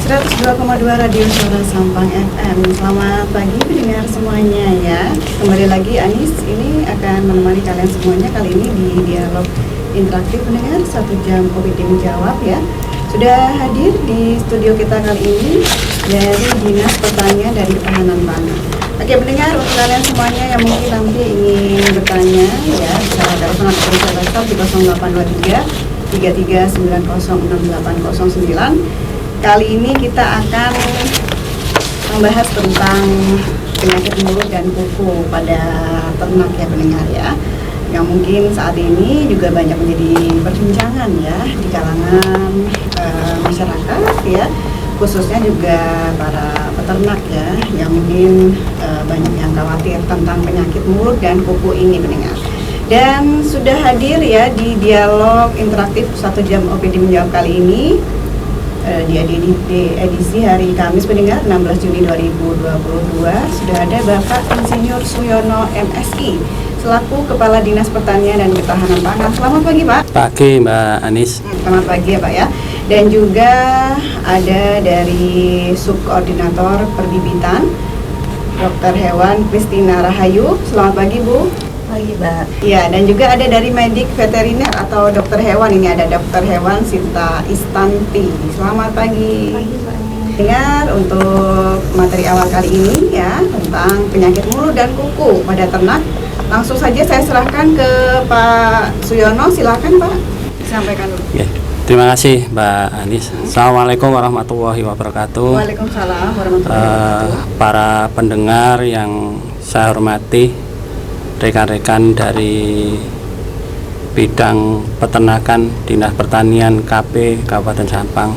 102,2 Radio Suara Sampang FM. Selamat pagi pendengar semuanya ya. Kembali lagi Anis ini akan menemani kalian semuanya kali ini di dialog interaktif pendengar 1 jam OPD menjawab ya. Sudah hadir di studio kita kali ini dari Dinas Pertanian dan Ketahanan Pangan. Oke pendengar, untuk kalian semuanya yang mungkin nanti ingin bertanya ya bisa telepon atau bisa WhatsApp di 0823 33906809. Kali ini kita akan membahas tentang penyakit mulut dan kuku pada ternak ya pendengar ya, yang mungkin saat ini juga banyak menjadi perbincangan ya di kalangan masyarakat ya, khususnya juga para peternak ya, yang mungkin banyak yang khawatir tentang penyakit mulut dan kuku ini pendengar. Dan sudah hadir ya di dialog interaktif 1 jam OPD menjawab kali ini di edisi hari Kamis pendengar 16 Juni 2022 sudah ada Bapak Insinyur Suyono MSI selaku Kepala Dinas Pertanian dan Ketahanan Pangan. Selamat pagi Pak. Pagi Mbak Anis. Selamat pagi ya Pak ya. Dan juga ada dari Subkoordinator Perbibitan Dokter Hewan Kristina Rahayu. Selamat pagi Bu. Pagi Mbak. Ya, dan juga ada dari medik veteriner atau dokter hewan, ini ada dokter hewan Sinta Istanti. Selamat pagi. Pagi Mbak. Dengar untuk materi awal kali ini ya tentang penyakit mulut dan kuku pada ternak. Langsung saja saya serahkan ke Pak Suyono, silakan Pak disampaikan dulu. Ya, terima kasih Mbak Anis. Assalamualaikum warahmatullahi wabarakatuh. Waalaikumsalam warahmatullahi wabarakatuh. Para pendengar yang saya hormati, rekan-rekan dari bidang peternakan Dinas Pertanian KP Kabupaten Sampang.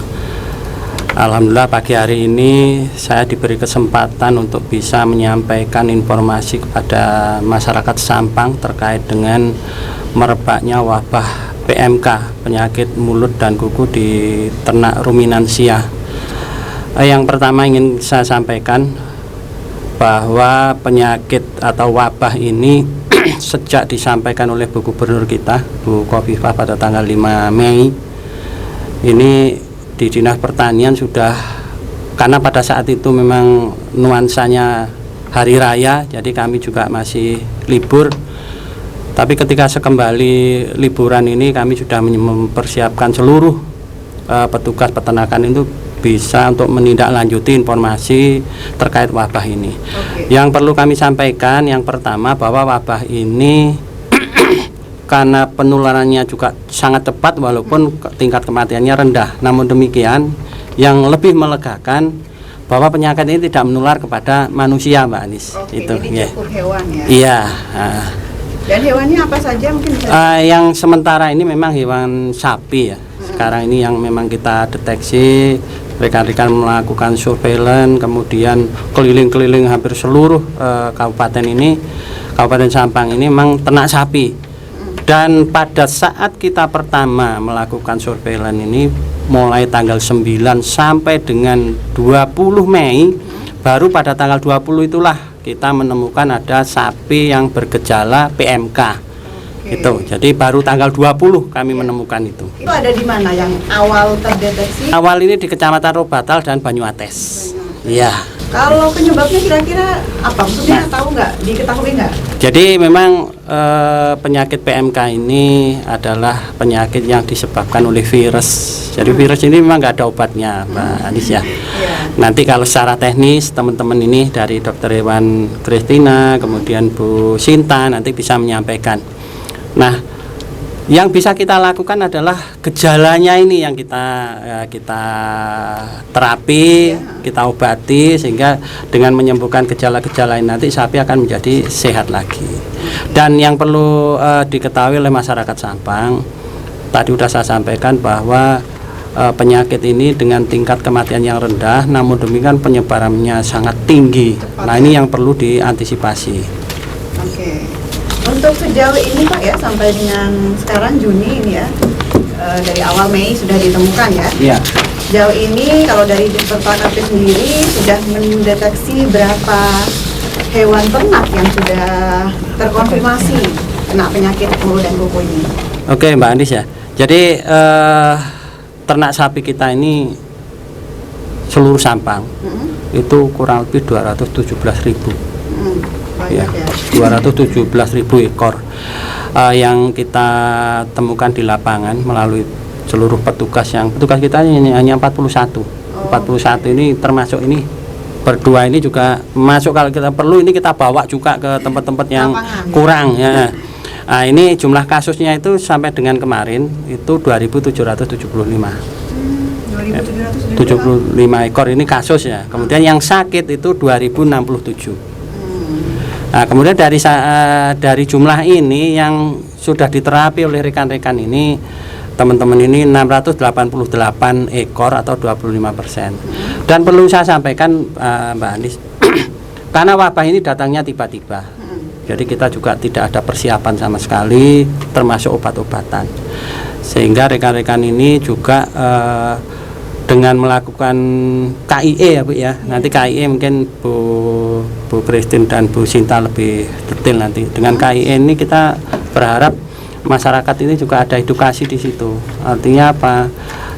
Alhamdulillah pagi hari ini saya diberi kesempatan untuk bisa menyampaikan informasi kepada masyarakat Sampang terkait dengan merebaknya wabah PMK, penyakit mulut dan kuku di ternak ruminansia. Yang pertama ingin saya sampaikan bahwa penyakit atau wabah ini sejak disampaikan oleh Bu Gubernur kita, Bu Khofifah pada tanggal 5 Mei ini di Dinas Pertanian sudah, karena pada saat itu memang nuansanya hari raya, jadi kami juga masih libur. Tapi ketika sekembali liburan ini kami sudah mempersiapkan seluruh petugas peternakan itu bisa untuk menindaklanjuti informasi terkait wabah ini. Yang perlu kami sampaikan yang pertama bahwa wabah ini karena penularannya juga sangat cepat walaupun tingkat kematiannya rendah. Namun demikian yang lebih melegakan bahwa penyakit ini tidak menular kepada manusia Mbak Anis. Itu jadi cukup hewan ya. Iya. Dan hewannya apa saja mungkin bisa? Yang sementara ini memang hewan sapi ya. Sekarang ini yang memang kita deteksi, rekan-rekan melakukan surveillance, kemudian keliling-keliling hampir seluruh kabupaten ini, Kabupaten Sampang ini memang ternak sapi. Dan pada saat kita pertama melakukan surveillance ini mulai tanggal 9 sampai dengan 20 Mei, baru pada tanggal 20 itulah kita menemukan ada sapi yang bergejala PMK. Itu. Jadi baru tanggal 20 kami menemukan itu. Itu ada di mana yang awal terdeteksi? Awal ini di Kecamatan Robatal dan Banyuates. Iya. Kalau penyebabnya kira-kira apa? Maksudnya tahu nggak? Diketahui nggak? Jadi memang penyakit PMK ini adalah penyakit yang disebabkan oleh virus. Jadi virus ini memang nggak ada obatnya, Mbak Anis ya. Nanti kalau secara teknis teman-teman ini dari Dokter Hewan Kristina, kemudian Bu Sinta nanti bisa menyampaikan. Nah, yang bisa kita lakukan adalah gejalanya ini yang kita terapi, kita obati sehingga dengan menyembuhkan gejala-gejala ini nanti sapi akan menjadi sehat lagi. Dan yang perlu diketahui oleh masyarakat Sampang, tadi sudah saya sampaikan bahwa penyakit ini dengan tingkat kematian yang rendah, namun demikian penyebarannya sangat tinggi. Nah, ini yang perlu diantisipasi. Oke. Untuk sejauh ini Pak ya, sampai dengan sekarang Juni ini ya, dari awal Mei sudah ditemukan ya. Iya. Sejauh ini kalau dari Pertanakan sendiri sudah mendeteksi berapa hewan ternak yang sudah terkonfirmasi kena penyakit mulut dan kuku ini? Oke Mbak Andis ya. Jadi ternak sapi kita ini seluruh Sampang itu kurang lebih 217.000 ya, 217.000 ekor yang kita temukan di lapangan melalui seluruh petugas kita hanya 41 ini, termasuk ini berdua ini juga masuk, kalau kita perlu ini kita bawa juga ke tempat-tempat yang kurang ya. Nah, ini jumlah kasusnya itu sampai dengan kemarin itu 2.775 ekor ini kasus ya. Kemudian yang sakit itu 2.067. Nah, kemudian dari jumlah ini yang sudah diterapi oleh rekan-rekan ini, teman-teman ini 688 ekor atau 25%. Dan perlu saya sampaikan Mbak Anis, karena wabah ini datangnya tiba-tiba, jadi kita juga tidak ada persiapan sama sekali, termasuk obat-obatan. Sehingga rekan-rekan ini juga dengan melakukan KIE ya Bu ya. Nanti KIE mungkin Bu Christine dan Bu Sinta lebih detail nanti. Dengan KIE ini kita berharap masyarakat ini juga ada edukasi di situ. Artinya apa?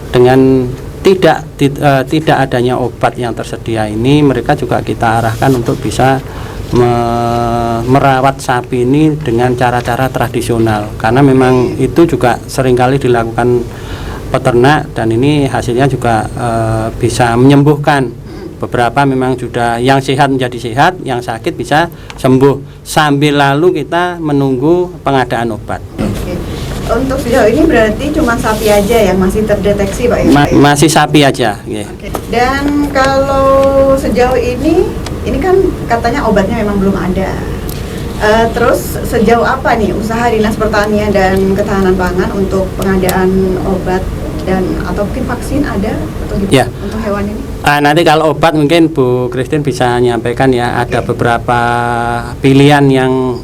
Dengan tidak adanya obat yang tersedia ini, mereka juga kita arahkan untuk bisa merawat sapi ini dengan cara-cara tradisional, karena memang itu juga seringkali dilakukan peternak dan ini hasilnya juga bisa menyembuhkan. Beberapa memang sudah yang sehat menjadi sehat, yang sakit bisa sembuh, sambil lalu kita menunggu pengadaan obat. Oke. Untuk sejauh ini berarti cuma sapi aja yang masih terdeteksi Pak ya? Masih sapi aja ya. Oke. Dan kalau sejauh ini kan katanya obatnya memang belum ada. Terus sejauh apa nih usaha Dinas Pertanian dan Ketahanan Pangan untuk pengadaan obat dan atau mungkin vaksin ada atau gitu ya untuk hewan ini? Nanti kalau obat mungkin Bu Christine bisa menyampaikan ya. Ada beberapa pilihan yang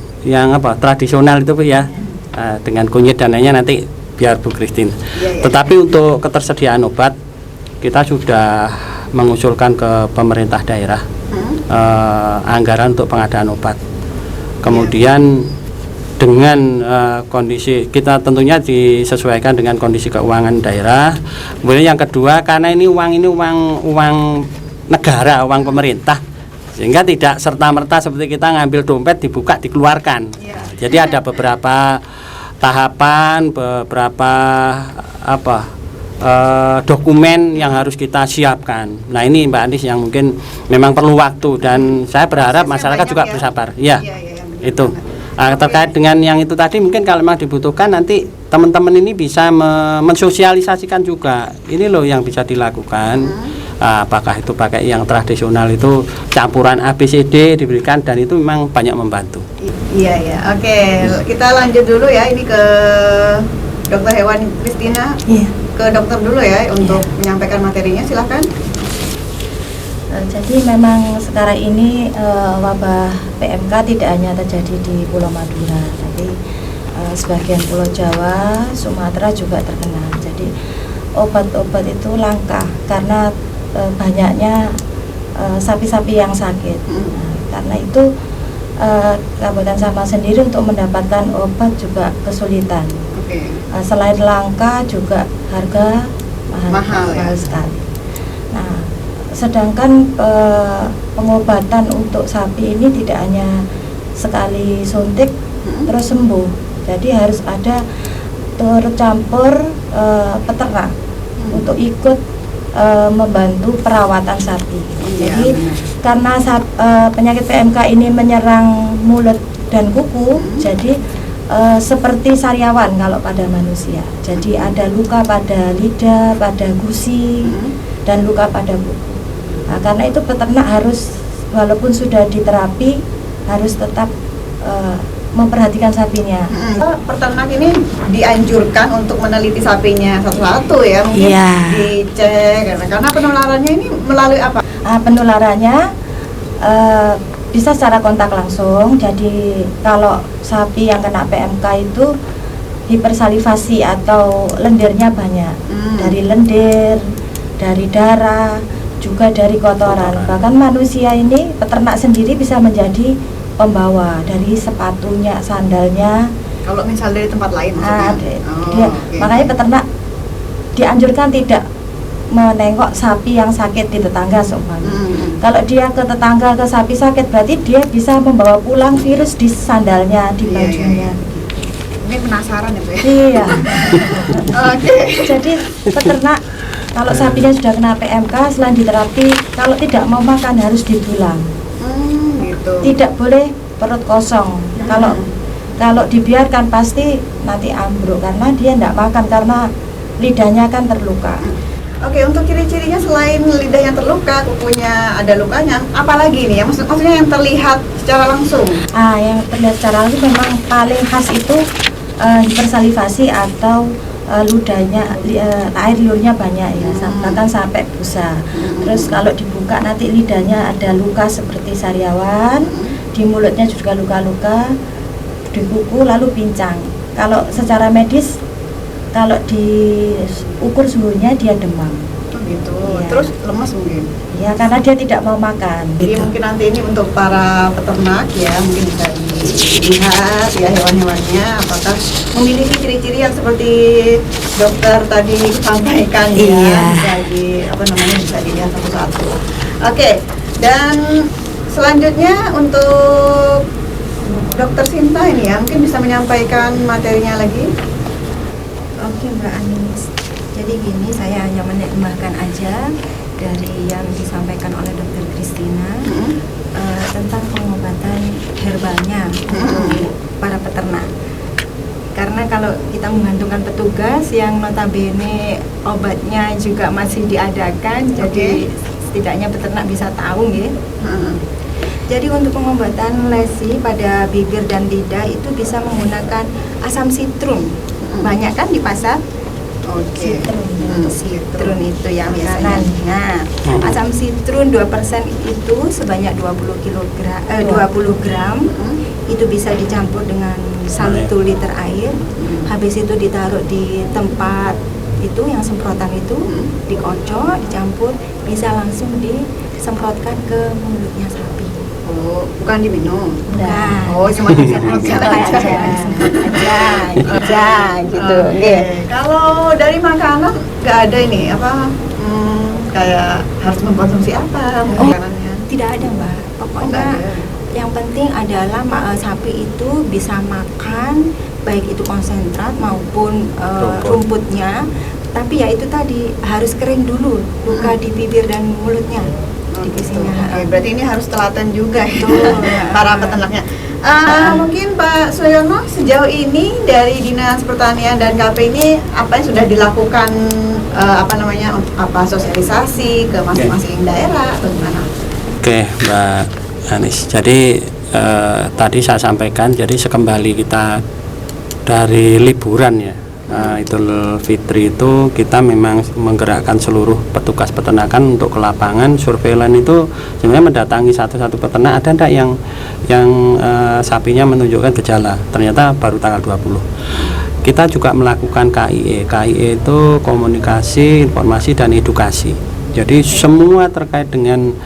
tradisional itu Bu ya. Dengan kunyit dan lainnya nanti biar Bu Christine. Tetapi untuk ketersediaan obat kita sudah mengusulkan ke pemerintah daerah anggaran untuk pengadaan obat. Kemudian dengan kondisi kita tentunya disesuaikan dengan kondisi keuangan daerah. Kemudian yang kedua, karena ini uang negara, uang pemerintah, sehingga tidak serta-merta seperti kita ngambil dompet dibuka dikeluarkan. Jadi ada beberapa tahapan, beberapa dokumen yang harus kita siapkan. Nah ini Mbak Anis yang mungkin memang perlu waktu dan saya berharap masyarakat juga bersabar. Ya, itu. Terkait dengan yang itu tadi mungkin kalau memang dibutuhkan nanti teman-teman ini bisa mensosialisasikan juga. Ini loh yang bisa dilakukan. Apakah itu pakai yang tradisional itu campuran ABCD diberikan dan itu memang banyak membantu. Iya. Oke, kita lanjut dulu ya ini ke Dokter Hewan Christina. Ke dokter dulu ya untuk menyampaikan materinya, silahkan. Jadi memang sekarang ini wabah PMK tidak hanya terjadi di Pulau Madura, tapi sebagian Pulau Jawa, Sumatera juga terkena. Jadi obat-obat itu langka karena banyaknya sapi-sapi yang sakit. Karena itu Kabupaten Sampang sendiri untuk mendapatkan obat juga kesulitan. Selain langka juga harga mahal sekali. Nah, sedangkan pengobatan untuk sapi ini tidak hanya sekali suntik terus sembuh. Jadi harus ada turut campur peternak untuk ikut membantu perawatan sapi. Jadi karena penyakit PMK ini menyerang mulut dan kuku, jadi seperti sariawan kalau pada manusia. Jadi ada luka pada lidah, pada gusi, dan luka pada kuku. Nah, karena itu peternak harus, walaupun sudah diterapi, harus tetap memperhatikan sapinya. Peternak ini dianjurkan untuk meneliti sapinya satu-satu ya, mungkin dicek karena penularannya ini melalui apa? Penularannya bisa secara kontak langsung. Jadi kalau sapi yang kena PMK itu hipersalivasi atau lendirnya banyak, dari lendir, dari darah, juga dari kotoran. Bahkan manusia ini, peternak sendiri bisa menjadi pembawa dari sepatunya, sandalnya. Kalau misal dari tempat lain maksudnya? Makanya peternak dianjurkan tidak menengok sapi yang sakit di tetangga seumpama. Kalau dia ke tetangga ke sapi sakit, berarti dia bisa membawa pulang virus di sandalnya, di bajunya. Mungkin penasaran ya Bu ya? Iya. Oke. Jadi peternak kalau sapinya sudah kena PMK, selain diterapi, kalau tidak mau makan harus dibulang. Gitu. Tidak boleh perut kosong. Kalau dibiarkan pasti nanti ambruk karena dia tidak makan karena lidahnya kan terluka. Oke, untuk ciri-cirinya selain lidahnya terluka, kukunya ada lukanya, apalagi nih? Maksudnya yang terlihat secara langsung? Yang terlihat secara langsung memang paling khas itu hipersalivasi atau ludahnya air liurnya banyak ya, bahkan sampai busa. Terus kalau dibuka nanti lidahnya ada luka seperti sariawan, di mulutnya juga luka-luka, di kuku lalu pincang. Kalau secara medis kalau diukur suhunya dia demam. Gitu. Iya. Terus lemas mungkin? Ya karena dia tidak mau makan. Jadi mungkin nanti ini untuk para peternak ya, mungkin bisa dilihat ya hewan-hewannya apakah memiliki ciri-ciri yang seperti dokter tadi sampaikan ya. Iya. Bisa dilihat satu-satu. Oke, dan selanjutnya untuk Dokter Sinta ini ya, mungkin bisa menyampaikan materinya lagi. Oke Mbak Anis, jadi gini, saya hanya menambahkan aja dari yang disampaikan oleh Dokter Kristina tentang pengobatan herbalnya untuk para peternak. Karena kalau kita menggantungkan petugas yang notabene obatnya juga masih diadakan, jadi setidaknya peternak bisa tahu ya. Jadi untuk pengobatan lesi pada bibir dan lidah itu bisa menggunakan asam sitrum. Banyak kan di pasar? Sitrum itu yang makanan. Nah, asam sitrum 2% itu sebanyak 20 gram itu bisa dicampur dengan 1 liter air. Habis itu ditaruh di tempat itu yang semprotan itu, dikocok, dicampur, bisa langsung disemprotkan ke mulutnya sapi. Oh, bukan diminum. Bukan. Oh, cuma disemprotkan aja gitu. Oke. Kalau dari makanan nggak ada ini kayak harus mengkonsumsi apa makanannya? Tidak ada Mbak. Pokoknya yang penting adalah sapi itu bisa makan baik itu konsentrat maupun rumputnya. Tapi ya itu tadi harus kering dulu luka di bibir dan mulutnya. Oke, berarti ini harus telaten juga ya para peternaknya. Mungkin Pak Suyono, sejauh ini dari Dinas Pertanian dan KP ini apa yang sudah dilakukan sosialisasi ke masing-masing daerah atau gimana? Oke, Mbak Anis. Jadi tadi saya sampaikan, jadi sekembali kita dari liburan ya, Idul Fitri itu kita memang menggerakkan seluruh petugas peternakan untuk ke lapangan. Surveillance itu sebenarnya mendatangi satu-satu peternak, ada enggak yang sapinya menunjukkan gejala. Ternyata baru tanggal 20. Kita juga melakukan KIE. KIE itu komunikasi, informasi dan edukasi. Jadi semua terkait dengan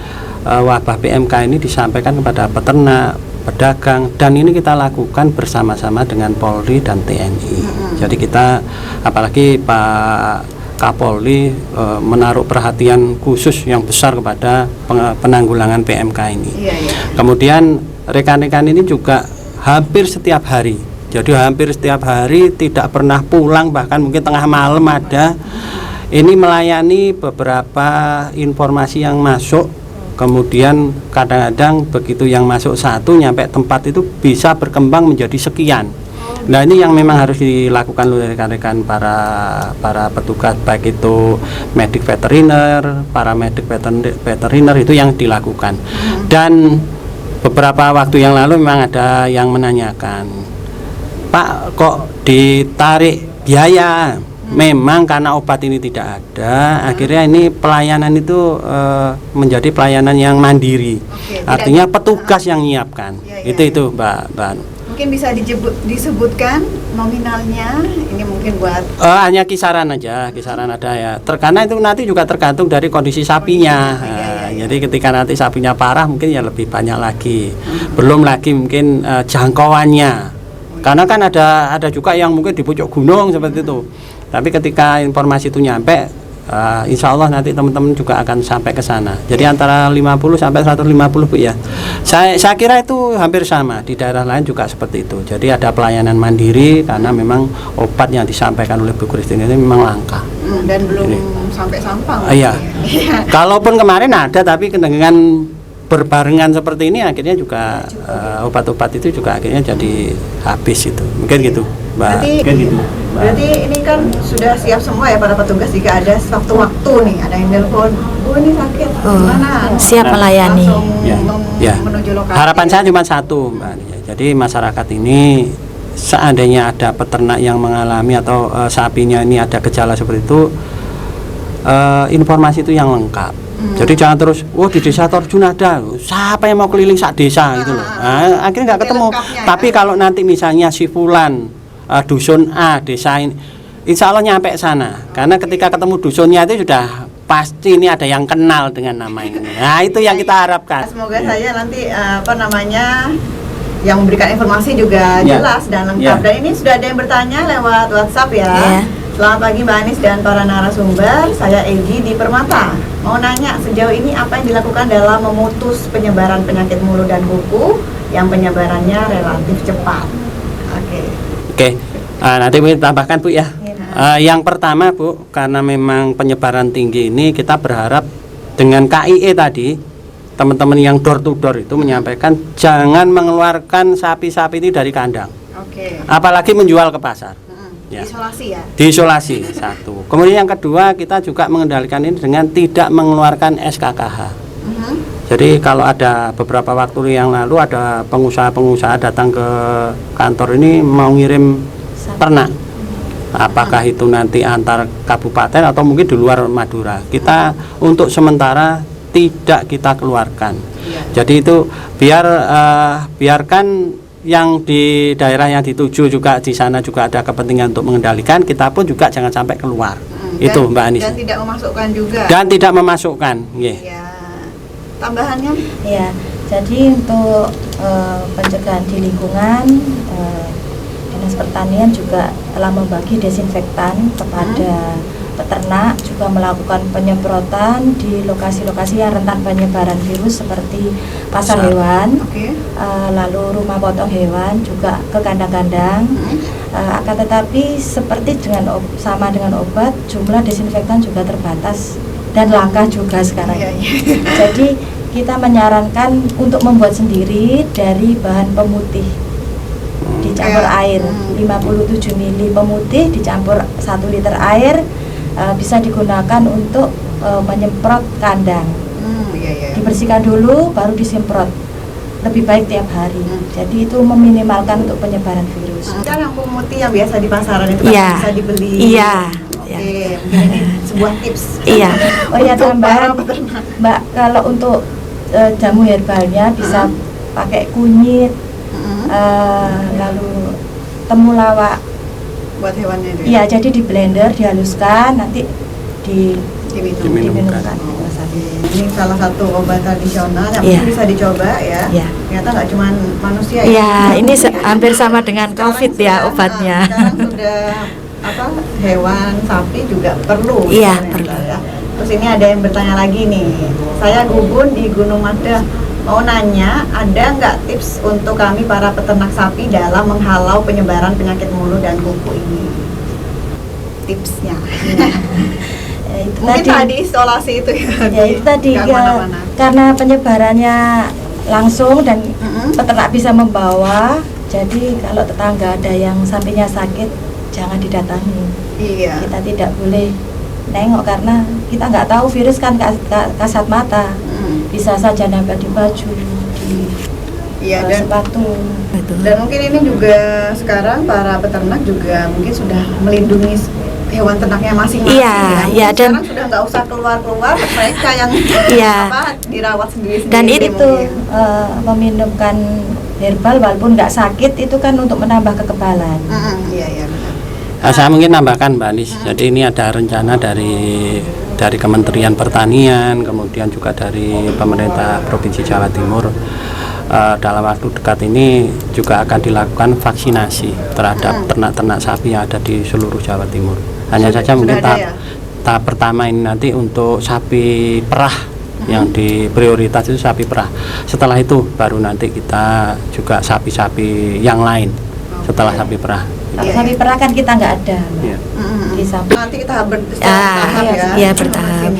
wabah PMK ini disampaikan kepada peternak, pedagang, dan ini kita lakukan bersama-sama dengan Polri dan TNI. Jadi kita, apalagi Pak Kapolri menaruh perhatian khusus yang besar kepada penanggulangan PMK ini. Kemudian rekan-rekan ini juga hampir setiap hari, jadi hampir setiap hari tidak pernah pulang, bahkan mungkin tengah malam ada. Ini melayani beberapa informasi yang masuk. Kemudian kadang-kadang begitu yang masuk satu nyampe tempat itu bisa berkembang menjadi sekian. Nah ini yang memang harus dilakukan oleh rekan-rekan para petugas, baik itu medik veteriner, paramedik veteriner, itu yang dilakukan. Dan beberapa waktu yang lalu memang ada yang menanyakan, Pak kok ditarik biaya? Memang karena obat ini tidak ada, akhirnya ini pelayanan itu menjadi pelayanan yang mandiri. Artinya petugas yang menyiapkan. Itu Mbak. Mungkin bisa disebutkan nominalnya, ini mungkin buat hanya kisaran aja, kisaran ada ya. Karena itu nanti juga tergantung dari kondisi sapinya. Jadi ketika nanti sapinya parah mungkin ya lebih banyak lagi. Belum lagi mungkin jangkauannya. Karena kan ada juga yang mungkin di pucuk gunung seperti itu. Tapi ketika informasi itu nyampe, Insya Allah nanti teman-teman juga akan sampai ke sana. Jadi antara 50 sampai 150 Bu ya. Saya kira itu hampir sama di daerah lain juga seperti itu. Jadi ada pelayanan mandiri karena memang obat yang disampaikan oleh Bu Christine ini memang langka. Dan belum Jadi, sampai Sampang. iya. Kalaupun kemarin ada, tapi dengan berbarengan seperti ini akhirnya juga obat-obat itu juga akhirnya jadi habis itu. Mungkin gitu, Mbak. Mungkin gitu, Mbak. Berarti ini kan sudah siap semua ya para petugas jika ada sewaktu-waktu nih ada yang telepon, oh ini sakit, mana? siap melayani. Langsung Ya. menuju lokasi. Harapan saya cuma satu, Mbak. Jadi masyarakat ini seandainya ada peternak yang mengalami atau sapinya ini ada gejala seperti itu, informasi itu yang lengkap. Jadi jangan terus, di desa Torjun ada, siapa yang mau keliling sak desa gitu loh. Nah, akhirnya nggak ketemu. lengkapnya, Tapi kalau nanti misalnya si fulan dusun A desa ini, insya Allah nyampe sana. Karena ketika ketemu dusunnya itu sudah pasti ini ada yang kenal dengan nama ini. Nah itu yang kita harapkan. Semoga saya nanti yang memberikan informasi juga Ya. jelas dan lengkap. Ya. Dan ini sudah ada yang bertanya lewat WhatsApp ya. Ya. Selamat pagi Mbak Anis dan para narasumber. Saya Egi di Permata. Mau nanya sejauh ini apa yang dilakukan dalam memutus penyebaran penyakit mulut dan kuku yang penyebarannya relatif cepat. Oke. Nanti mungkin tambahkan Bu ya. Yang pertama Bu, karena memang penyebaran tinggi ini kita berharap dengan KIE tadi, teman-teman yang door to door itu menyampaikan jangan mengeluarkan sapi-sapi itu dari kandang, Oke. apalagi menjual ke pasar. Ya. Isolasi ya. Diisolasi satu. Kemudian yang kedua kita juga mengendalikan ini dengan tidak mengeluarkan SKKH. Jadi kalau ada beberapa waktu yang lalu ada pengusaha-pengusaha datang ke kantor ini mau ngirim ternak, apakah itu nanti antar kabupaten atau mungkin di luar Madura, kita untuk sementara tidak kita keluarkan. Jadi itu biarkan yang di daerah yang dituju juga di sana juga ada kepentingan untuk mengendalikan, kita pun juga jangan sampai keluar. Itu Mbak Anis. Dan tidak memasukkan juga. Dan tidak memasukkan. Nggih. Ya. Tambahannya? Ya, jadi untuk pencegahan di lingkungan, Dinas Pertanian juga telah membagi desinfektan kepada peternak, juga melakukan penyemprotan di lokasi-lokasi yang rentan penyebaran virus seperti pasar hewan, Oke. lalu rumah potong hewan, juga ke kandang-kandang. Akan tetapi seperti sama dengan obat, jumlah desinfektan juga terbatas dan langka juga sekarang. Iya, iya. Jadi kita menyarankan untuk membuat sendiri dari bahan pemutih, dicampur air 57 ml pemutih dicampur 1 liter air, bisa digunakan untuk menyemprot kandang. Iya. Dibersihkan dulu baru disemprot, lebih baik tiap hari. Jadi itu meminimalkan untuk penyebaran virus. Kan yang pemutih yang biasa di pasaran itu kan Iya. bisa dibeli. Iya. Oke, mungkin ini sebuah tips. Iya. Oh ya, Untuk tambahan para peternak. Mbak, kalau untuk jamu herbalnya bisa pakai kunyit, lalu temulawak. Buat hewannya itu. Iya, jadi di blender, dihaluskan, nanti Diminumkan. diminumkan. Ini salah satu obat tradisional yang Iya. mungkin bisa dicoba ya. Iya. Ternyata nggak cuma manusia ya. Iya, ini hampir sama dengan Sekarang COVID ya sudah, obatnya. Sekarang sudah hewan sapi juga perlu. Iya, sebenarnya, perlu. ya. Terus ini ada yang bertanya lagi nih. Saya Gugun di Gunung Mada. Mau nanya, ada nggak tips untuk kami para peternak sapi dalam menghalau penyebaran penyakit mulut dan kuku ini? Tipsnya. Ya, itu Mungkin tadi isolasi itu ya. Ya itu tadi nggak ya, kemana-mana. karena penyebarannya langsung dan Mm-mm. peternak bisa membawa. Jadi kalau tetangga ada yang sapinya sakit, jangan didatangi. Iya. Kita tidak boleh nengok karena kita nggak tahu virus kan kasat mata. Bisa saja nempel di baju, di Iya, dan sepatu. Dan mungkin ini juga sekarang para peternak juga mungkin sudah melindungi hewan ternaknya masing-masing. Iya, iya, Mungkin dan- sekarang sudah nggak usah keluar-keluar, mereka yang Iya. dirawat sendiri-sendiri. Dan itu mungkin. meminumkan herbal walaupun nggak sakit itu kan untuk menambah kekebalan. Iya, benar. Saya mungkin nambahkan Mbak Anis. Jadi ini ada rencana dari Kementerian Pertanian, kemudian juga dari pemerintah Provinsi Jawa Timur. Dalam waktu dekat ini juga akan dilakukan vaksinasi terhadap ternak-ternak sapi yang ada di seluruh Jawa Timur. Hanya saja mungkin Sudah ada ya? tahap pertama ini nanti untuk sapi perah, yang di prioritas itu sapi perah. Setelah itu baru nanti kita juga sapi-sapi yang lain setelah sapi perah. Kalau sapi perah kan kita nggak ada, Mbak. Iya. Di sapi. Nanti kita bertahap ya. Iya, bertahap.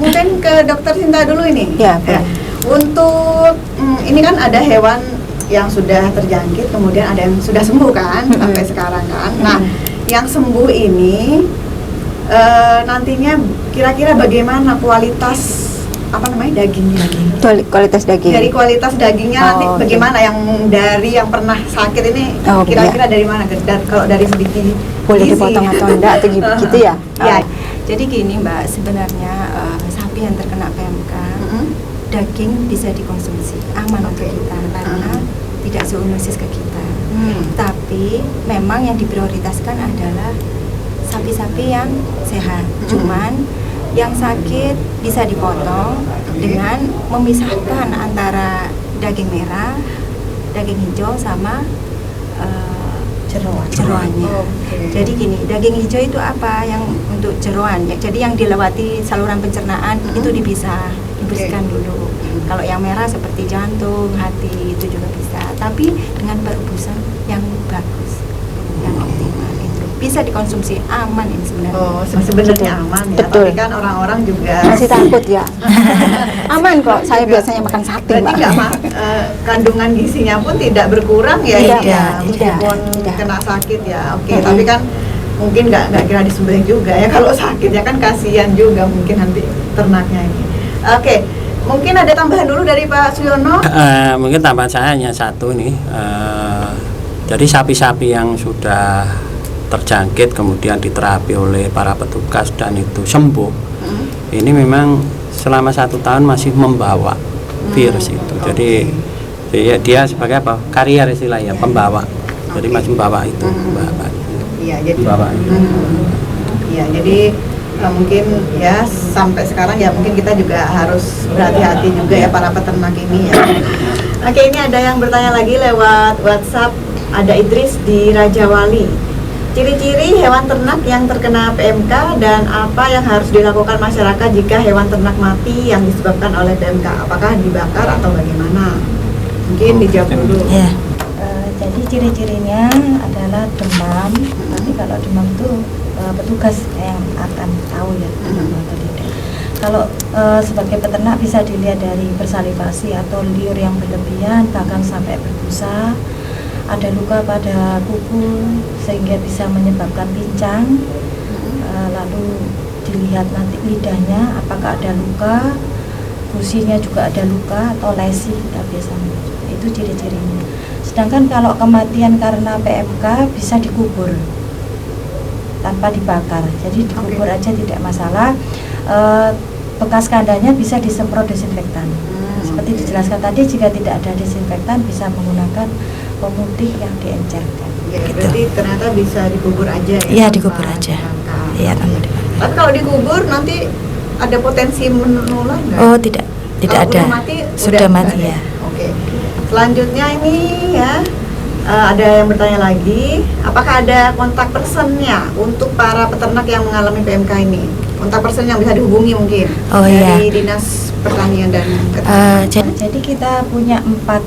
Mungkin ke Dokter Sinta dulu ini. Ya, Ya. Untuk ini kan ada hewan yang sudah terjangkit, kemudian ada yang sudah sembuh kan sampai sekarang kan. Nah, yang sembuh ini nantinya kira-kira bagaimana kualitas dagingnya? Kualitas daging. Dari kualitas dagingnya nanti Oh, bagaimana yang pernah sakit ini Oh, kira-kira dari mana? Kalau dari segi Boleh gizi. dipotong atau enggak atau gitu ya? Ya. Jadi gini Mbak, sebenarnya sapi yang terkena PMK daging bisa dikonsumsi, aman untuk kita karena tidak zoonosis ke kita. Tapi memang yang diprioritaskan adalah sapi-sapi yang sehat. Cuman yang sakit bisa dipotong dengan memisahkan antara daging merah, daging hijau sama jeroannya. Jadi gini, daging hijau itu apa? Yang untuk jeroan ya. Jadi yang dilewati saluran pencernaan itu dibersihkan dulu. Kalau yang merah seperti jantung, hati itu juga bisa. Tapi dengan perebusan yang bagus, yang optimal itu bisa dikonsumsi, aman ini sebenarnya. Oh, sebenarnya aman ya. Betul. Tapi kan orang-orang juga Masih takut ya? Aman kok, saya biasanya makan sapi, berarti Mbak. kandungan gizinya pun tidak berkurang ya, Tidak, ini ya, tidak, meskipun tidak. kena sakit ya. Oke, tapi kan mungkin nggak kira disembelih juga ya kalau sakit ya, kan kasihan juga mungkin nanti ternaknya ini. Oke, mungkin ada tambahan dulu dari Pak Suyono. Mungkin tambahan saya hanya satu nih. Jadi sapi-sapi yang sudah terjangkit kemudian diterapi oleh para petugas dan itu sembuh, ini memang selama 1 tahun masih membawa virus itu. Jadi dia sebagai apa? Karier istilahnya, pembawa. Jadi masih membawa itu, membawa. Iya, jadi Membawa itu. Iya, jadi mungkin ya sampai sekarang ya mungkin kita juga harus berhati-hati juga ya para peternak ini ya. Oke, ini ada yang bertanya lagi lewat WhatsApp. Ada Idris di Raja Wali. Ciri-ciri hewan ternak yang terkena PMK dan apa yang harus dilakukan masyarakat jika hewan ternak mati yang disebabkan oleh PMK? Apakah dibakar atau bagaimana? Mungkin dijawab dulu. Ya. Jadi ciri-cirinya adalah demam. Tapi kalau demam itu petugas yang akan tahu ya demam atau tidak. Kalau sebagai peternak bisa dilihat dari bersalivasi atau liur yang berlebihan, bahkan sampai berbusa. Ada luka pada kuku sehingga bisa menyebabkan pincang. Lalu dilihat nanti lidahnya apakah ada luka, gusinya juga ada luka atau lesi, kita biasanya itu ciri-cirinya. Sedangkan kalau kematian karena PMK bisa dikubur tanpa dibakar, jadi dikubur aja tidak masalah. Bekas kandanya bisa disemprot desinfektan. Seperti dijelaskan tadi, jika tidak ada desinfektan bisa menggunakan pemutih yang diencerkan. Ya, Gitu. berarti ternyata bisa dikubur aja ya? Iya, tanpa dikubur aja. dibakar. Iya, tanpa dibakar. Tapi kalau dikubur nanti ada potensi menular nggak? Oh, tidak Kalau ada. udah mati, Sudah udah mati nggak ada. ya. Oke. Selanjutnya ini ya ada yang bertanya lagi, apakah ada kontak personnya untuk para peternak yang mengalami PMK ini? Kontak person yang bisa dihubungi mungkin Oh, dari iya. Dinas Pertanian dan Jadi kita punya 4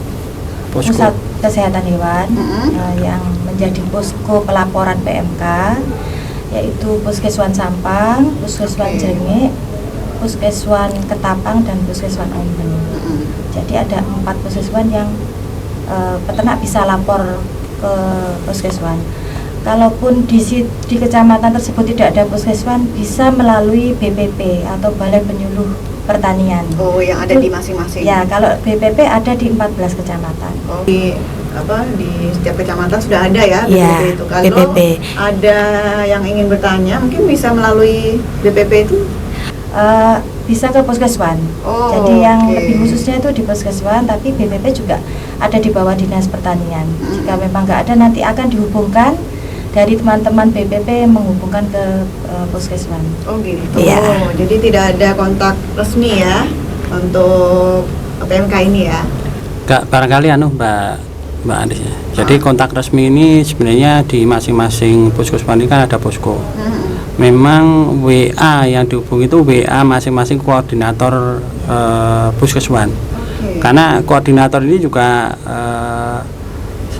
Posko. pusat kesehatan hewan yang menjadi posko pelaporan PMK, yaitu Puskeswan Sampang, Puskeswan Oke. Jengek, Puskeswan Ketapang, dan Puskeswan Oimen. Jadi ada 4 puskeswan yang peternak bisa lapor ke puskeswan. Kalaupun di kecamatan tersebut tidak ada puskeswan, bisa melalui BPP atau Balai Penyuluh Pertanian. Oh, yang ada di masing-masing. Ya, kalau BPP ada di 14 kecamatan. Oh, di setiap kecamatan sudah ada ya BPP Ya, itu. Kalau BPP. ada yang ingin bertanya, mungkin bisa melalui BPP itu. Bisa ke puskeswan. Oh, Jadi yang oke. lebih khususnya itu di puskeswan, tapi BPP juga ada di bawah Dinas Pertanian. Jika memang nggak ada, nanti akan dihubungkan dari teman-teman BPP menghubungkan ke puskeswan. Oh gitu. Iya. Jadi tidak ada kontak resmi ya untuk PMK ini ya. Barangkali Mbak Andis ya. Jadi kontak resmi ini sebenarnya di masing-masing puskesmas ini kan ada posko. memang WA yang dihubungi itu WA masing-masing koordinator puskeswan. Karena koordinator ini juga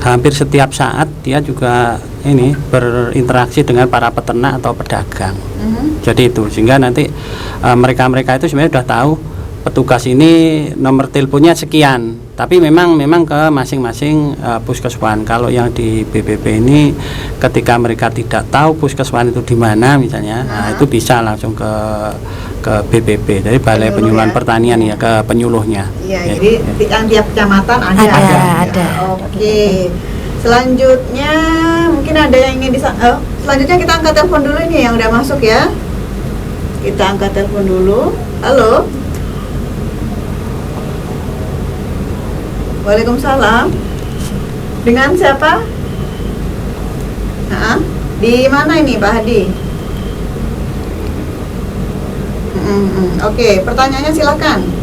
hampir setiap saat dia juga ini berinteraksi dengan para peternak atau pedagang. Jadi itu sehingga nanti mereka-mereka itu sebenarnya sudah tahu petugas ini nomor teleponnya sekian, tapi memang ke masing-masing puskeswan. Kalau yang di BPP ini ketika mereka tidak tahu puskeswan itu di mana misalnya, nah, itu bisa langsung ke BPP dari Balai Penyuluhan Pertanian ya, ke penyuluhnya. Iya, ya, jadi ya. yang tiap kecamatan ada. Ada. Oke. Selanjutnya mungkin ada yang ingin selanjutnya kita angkat telepon dulu ini yang udah masuk ya. Kita angkat telepon dulu. Halo. Waalaikumsalam. Dengan siapa? Nah, di mana ini Pak Hadi? Oke, pertanyaannya silakan.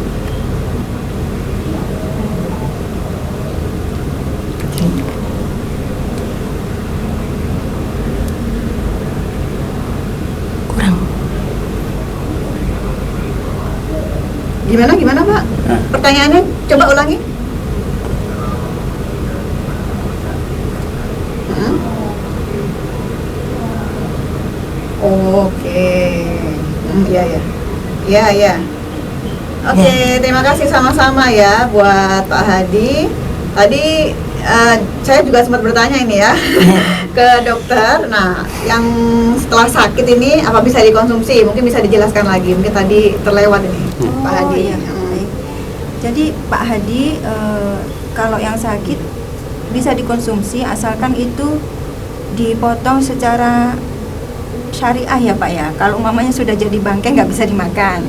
Gimana Pak? Pertanyaannya coba ulangi. Oke. Ya. Oke, terima kasih sama-sama ya buat Pak Hadi. Tadi saya juga sempat bertanya ini ya ke dokter. Nah, yang setelah sakit ini apa bisa dikonsumsi? Mungkin bisa dijelaskan lagi. Mungkin tadi terlewat ini, Pak Hadi. Iya, baik. Jadi Pak Hadi, kalau yang sakit bisa dikonsumsi asalkan itu dipotong secara syariah ya Pak ya. Kalau umpamanya sudah jadi bangkai nggak bisa dimakan.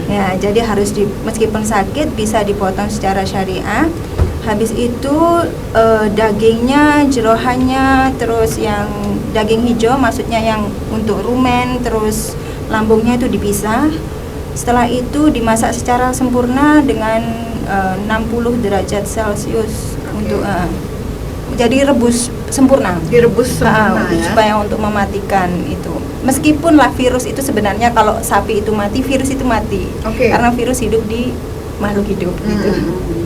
Ya, jadi harus meskipun sakit bisa dipotong secara syariah. Habis itu dagingnya, jerohannya, terus yang daging hijau maksudnya yang untuk rumen, terus lambungnya itu dipisah. Setelah itu dimasak secara sempurna dengan 60 derajat Celcius untuk jadi rebus sempurna. Direbus sempurna ya. Supaya untuk mematikan itu. Meskipun lah virus itu sebenarnya kalau sapi itu mati, virus itu mati. Karena virus hidup di makhluk hidup gitu.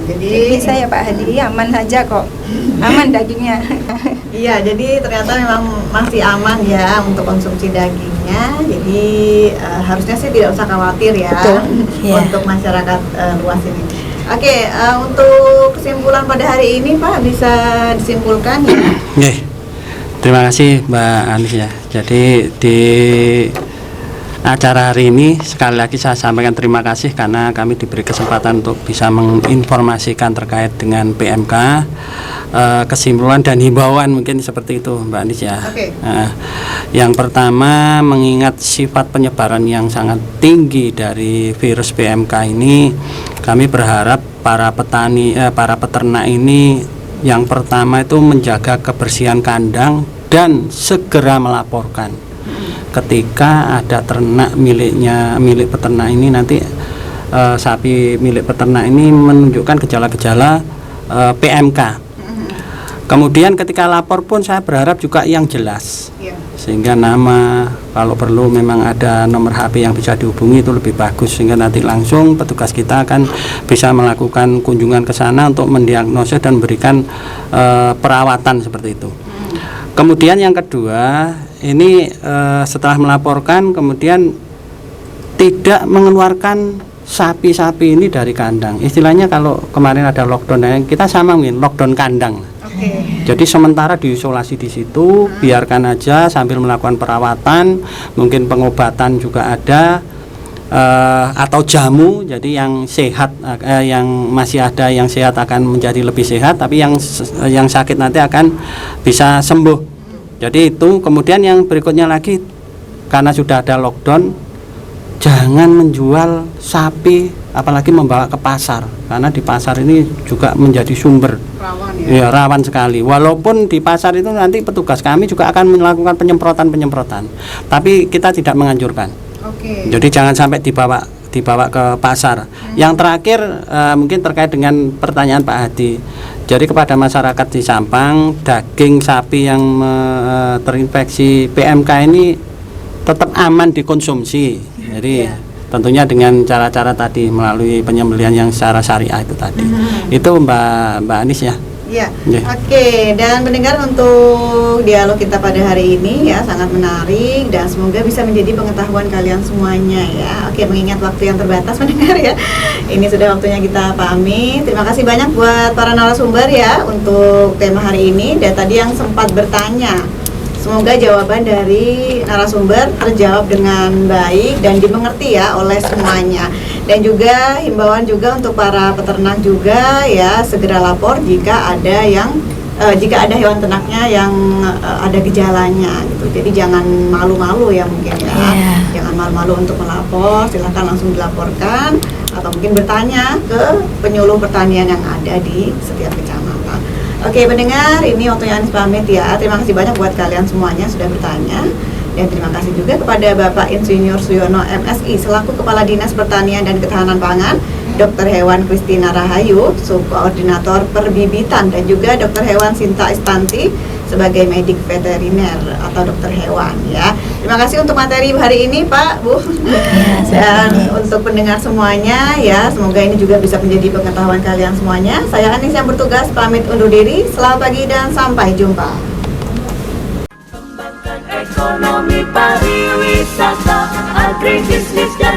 Jadi bisa ya Pak Hadi, aman saja kok. Aman dagingnya. Iya, jadi ternyata memang masih aman ya untuk konsumsi dagingnya. Jadi harusnya sih tidak usah khawatir ya. Untuk masyarakat luas ini. Oke, untuk kesimpulan pada hari ini Pak bisa disimpulkan ya. Terima kasih Mbak Anis ya. Jadi di acara hari ini sekali lagi saya sampaikan terima kasih karena kami diberi kesempatan untuk bisa menginformasikan terkait dengan PMK, kesimpulan dan himbauan mungkin seperti itu Mbak Anis ya. Yang pertama, mengingat sifat penyebaran yang sangat tinggi dari virus PMK ini, kami berharap para petani, para peternak ini yang pertama itu menjaga kebersihan kandang dan segera melaporkan ketika ada ternak milik peternak ini nanti sapi milik peternak ini menunjukkan gejala-gejala PMK. Kemudian ketika lapor pun saya berharap juga yang jelas, sehingga nama, kalau perlu memang ada nomor HP yang bisa dihubungi itu lebih bagus, sehingga nanti langsung petugas kita akan bisa melakukan kunjungan ke sana untuk mendiagnosis dan memberikan perawatan seperti itu. Kemudian yang kedua, ini setelah melaporkan kemudian tidak mengeluarkan sapi-sapi ini dari kandang. Istilahnya kalau kemarin ada lockdown, kita sama mungkin lockdown kandang. Jadi sementara diisolasi di situ, biarkan aja sambil melakukan perawatan, mungkin pengobatan juga ada, atau jamu. Jadi yang sehat, yang masih ada yang sehat akan menjadi lebih sehat, tapi yang sakit nanti akan bisa sembuh. Jadi itu. Kemudian yang berikutnya lagi, karena sudah ada lockdown, jangan menjual sapi apalagi membawa ke pasar, karena di pasar ini juga menjadi sumber rawan ya, rawan sekali. Walaupun di pasar itu nanti petugas kami juga akan melakukan penyemprotan, tapi kita tidak menganjurkan. Jadi jangan sampai dibawa ke pasar. Yang terakhir mungkin terkait dengan pertanyaan Pak Hadi. Jadi kepada masyarakat di Sampang, daging sapi yang terinfeksi PMK ini tetap aman dikonsumsi. Jadi tentunya dengan cara-cara tadi melalui penyembelihan yang secara syariah itu tadi. Itu Mbak Anis ya. Ya, Ya. oke. Dan mendengar untuk dialog kita pada hari ini ya sangat menarik dan semoga bisa menjadi pengetahuan kalian semuanya ya. Oke, mengingat waktu yang terbatas mendengar ya. Ini sudah waktunya kita pamit. Terima kasih banyak buat para narasumber ya untuk tema hari ini dan tadi yang sempat bertanya. Semoga jawaban dari narasumber terjawab dengan baik dan dimengerti ya oleh semuanya. Dan juga himbauan juga untuk para peternak juga ya, segera lapor jika ada hewan ternaknya yang ada gejalanya gitu. Jadi jangan malu-malu ya mungkin ya. Jangan malu-malu untuk melapor, silakan langsung dilaporkan atau mungkin bertanya ke penyuluh pertanian yang ada di setiap kecamatan. Oke pendengar, ini waktunya Anis pamit ya. Terima kasih banyak buat kalian semuanya sudah bertanya. Dan terima kasih juga kepada Bapak Insinyur Suyono MSI selaku Kepala Dinas Pertanian dan Ketahanan Pangan, Dr. Hewan Kristina Rahayu, Subkoordinator Perbibitan, dan juga Dr. Hewan Sinta Istanti sebagai medik veteriner atau dokter hewan ya. Terima kasih untuk materi hari ini Pak, Bu. Dan untuk pendengar semuanya ya, semoga ini juga bisa menjadi pengetahuan kalian semuanya. Saya Anis yang bertugas pamit undur diri. Selamat pagi dan sampai jumpa. Ekonomi pariwisata, agribisnis dan